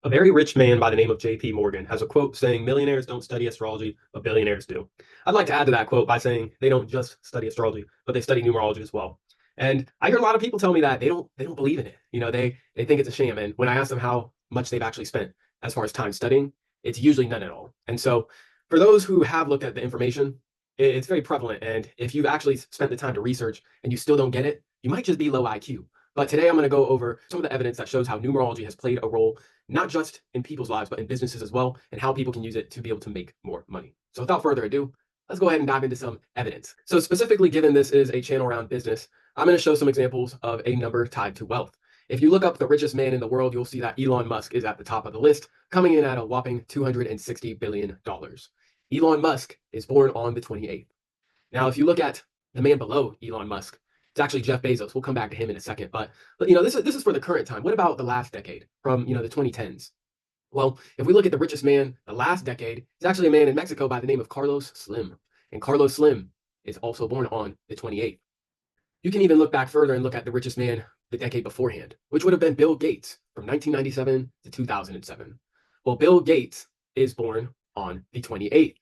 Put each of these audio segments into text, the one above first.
A very rich man by the name of JP Morgan has a quote saying, "Millionaires don't study astrology, but billionaires do." I'd like to add to that quote by saying they don't just study astrology, but they study numerology as well. And I hear a lot of people tell me that they don't believe in it. They think it's a sham. And when I ask them how much they've actually spent as far as time studying, it's usually none at all. And so for those who have looked at the information, it's very prevalent. And if you've actually spent the time to research and you still don't get it, you might just be low IQ. But today I'm going to go over some of the evidence that shows how numerology has played a role not just in people's lives, but in businesses as well, and how people can use it to be able to make more money. So without further ado, let's go ahead and dive into some evidence. So specifically, given this is a channel around business, I'm going to show some examples of a number tied to wealth. If you look up the richest man in the world, you'll see that Elon Musk is at the top of the list, coming in at a whopping $260 billion. Elon Musk is born on the 28th. Now, if you look at the man below Elon Musk, it's actually Jeff Bezos. We'll come back to him in a second. But this is for the current time. What about the last decade from the 2010s? Well, if we look at the richest man, the last decade, it's actually a man in Mexico by the name of Carlos Slim. And Carlos Slim is also born on the 28th. You can even look back further and look at the richest man the decade beforehand, which would have been Bill Gates from 1997 to 2007. Well, Bill Gates is born on the 28th.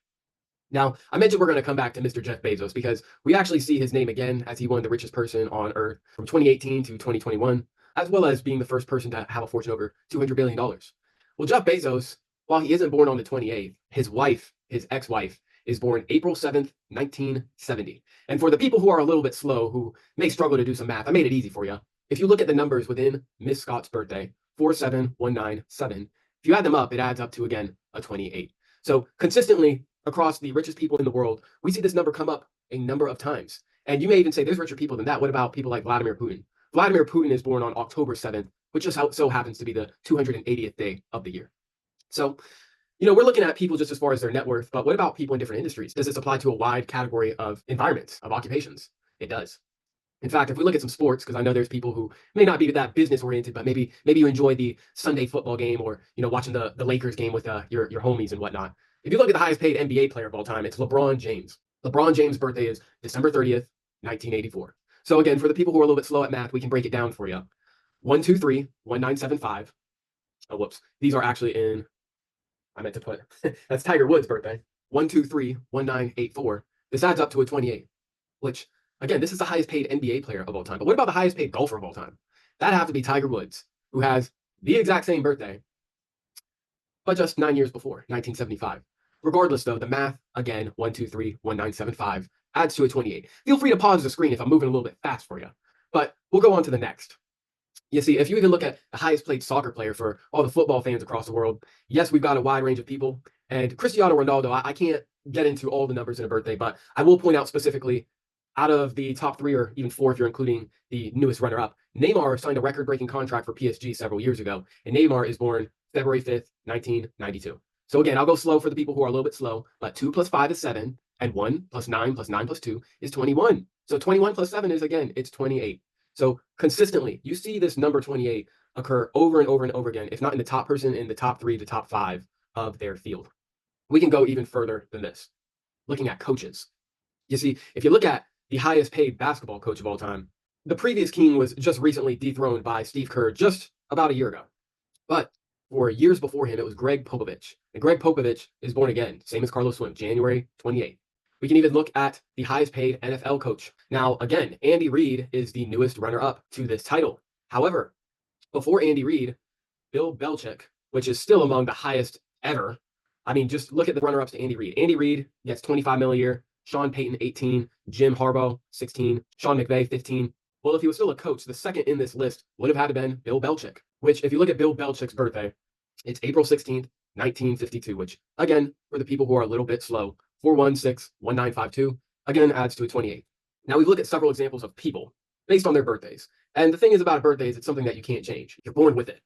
Now, I mentioned we're going to come back to Mr. Jeff Bezos because we actually see his name again as he won the richest person on Earth from 2018 to 2021, as well as being the first person to have a fortune over $200 billion. Well, Jeff Bezos, while he isn't born on the 28th, his wife, his ex-wife, is born April 7th, 1970. And for the people who are a little bit slow, who may struggle to do some math, I made it easy for you. If you look at the numbers within Miss Scott's birthday, 47197, if you add them up, it adds up to, again, a 28. So consistently, across the richest people in the world, we see this number come up a number of times. And you may even say there's richer people than that. What about people like Vladimir Putin? Vladimir Putin is born on October 7th, which just so happens to be the 280th day of the year. So, we're looking at people just as far as their net worth, but what about people in different industries? Does this apply to a wide category of environments, of occupations? It does. In fact, if we look at some sports, because I know there's people who may not be that business oriented, but maybe you enjoy the Sunday football game or watching the Lakers game with your homies and whatnot. If you look at the highest paid NBA player of all time, it's LeBron James. LeBron James' birthday is December 30th, 1984. So again, for the people who are a little bit slow at math, we can break it down for you. 123 1975. Oh, whoops. These are actually in, I meant to put, that's Tiger Woods' birthday. 123 1984. This adds up to a 28, which, again, this is the highest paid NBA player of all time. But what about the highest paid golfer of all time? That'd have to be Tiger Woods, who has the exact same birthday, but just 9 years before, 1975. Regardless, though, the math, again, 123 1975, adds to a 28. Feel free to pause the screen if I'm moving a little bit fast for you. But we'll go on to the next. You see, if you even look at the highest paid soccer player for all the football fans across the world, yes, we've got a wide range of people. And Cristiano Ronaldo, I can't get into all the numbers in a birthday, but I will point out specifically out of the top 3 or even 4, if you're including the newest runner-up, Neymar signed a record-breaking contract for PSG several years ago, and Neymar is born February 5th, 1992. So again, I'll go slow for the people who are a little bit slow, but 2 plus 5 is 7, and 1 plus 9 plus 9 plus 2 is 21. So 21 plus 7 is, again, it's 28. So consistently, you see this number 28 occur over and over and over again, if not in the top person, in the top 3, the top 5 of their field. We can go even further than this, looking at coaches. You see, if you look at the highest paid basketball coach of all time, the previous king was just recently dethroned by Steve Kerr just about a year ago. But for years before him, it was Greg Popovich. And Greg Popovich is born again, same as Carlos Slim, January 28th. We can even look at the highest paid NFL coach. Now, again, Andy Reid is the newest runner-up to this title. However, before Andy Reid, Bill Belichick, which is still among the highest ever. I mean, just look at the runner-ups to Andy Reid. Andy Reid gets $25 million a year. Sean Payton, 18. Jim Harbaugh, 16. Sean McVay, 15. Well, if he was still a coach, the second in this list would have had to been Bill Belichick, which if you look at Bill Belichick's birthday, it's April 16th, 1952, which, again, for the people who are a little bit slow, 416-1952, again, adds to a 28. Now, we look at several examples of people based on their birthdays. And the thing is about a birthday is it's something that you can't change. You're born with it.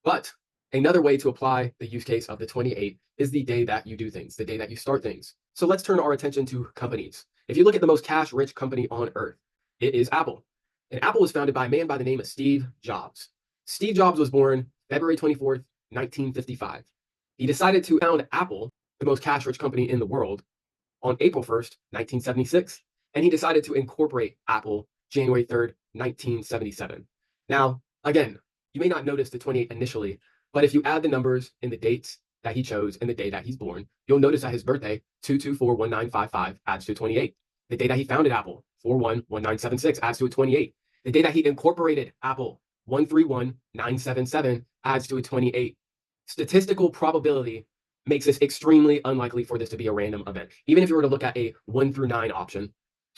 But another way to apply the use case of the 28 is the day that you do things, the day that you start things. So let's turn our attention to companies. If you look at the most cash-rich company on earth, it is Apple. And Apple was founded by a man by the name of Steve Jobs. Steve Jobs was born February 24th, 1955. He decided to found Apple, the most cash-rich company in the world, on April 1st, 1976. And he decided to incorporate Apple January 3rd, 1977. Now, again, you may not notice the 28 initially, But if you add the numbers in the dates that he chose and the day that he's born, you'll notice that his birthday, 2241955, adds to 28. The day that he founded Apple, 411976, adds to a 28. The day that he incorporated Apple, 131977, adds to a 28. Statistical probability makes this extremely unlikely for this to be a random event. Even if you were to look at a 1 through 9 option,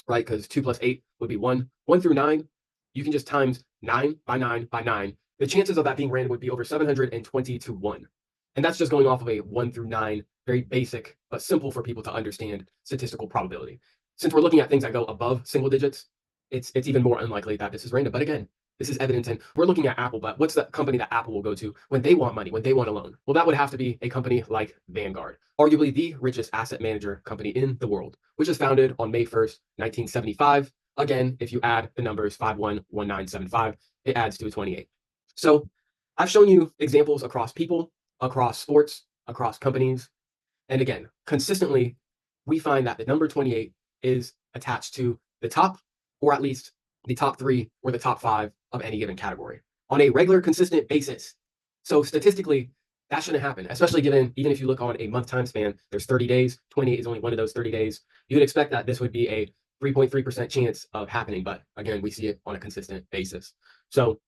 right? Because 2 plus 8 would be 1. 1 through 9, you can just times 9 by 9 by 9. The chances of that being random would be over 720 to 1. And that's just going off of a 1 through 9, very basic, but simple for people to understand statistical probability. Since we're looking at things that go above single digits, it's even more unlikely that this is random. But again, this is evidence, and we're looking at Apple, but what's the company that Apple will go to when they want money, when they want a loan? Well, that would have to be a company like Vanguard, arguably the richest asset manager company in the world, which was founded on May 1st, 1975. Again, if you add the numbers 511975, it adds to a 28. So I've shown you examples across people, across sports, across companies. And again, consistently, we find that the number 28 is attached to the top, or at least the top 3 or the top 5 of any given category on a regular, consistent basis. So statistically, that shouldn't happen, especially given, even if you look on a month time span, there's 30 days, 28 is only one of those 30 days. You would expect that this would be a 3.3% chance of happening. But again, we see it on a consistent basis. So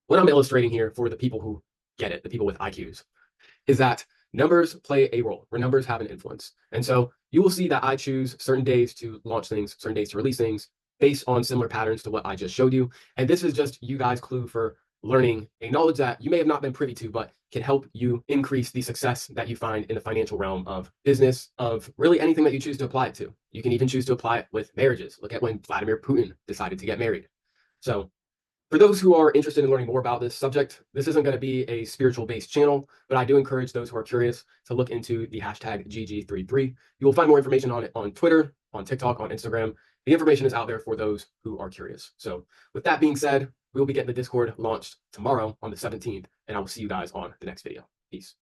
what I'm illustrating here for the people who get it, the people with IQs, is that numbers play a role, where numbers have an influence. And so you will see that I choose certain days to launch things, certain days to release things, based on similar patterns to what I just showed you. And this is just you guys' clue for learning a knowledge that you may have not been privy to, but can help you increase the success that you find in the financial realm of business, of really anything that you choose to apply it to. You can even choose to apply it with marriages. Look at when Vladimir Putin decided to get married. So for those who are interested in learning more about this subject, this isn't going to be a spiritual-based channel, but I do encourage those who are curious to look into the hashtag GG33. You will find more information on it on Twitter, on TikTok, on Instagram. The information is out there for those who are curious. So with that being said, we'll be getting the Discord launched tomorrow on the 17th, and I will see you guys on the next video. Peace.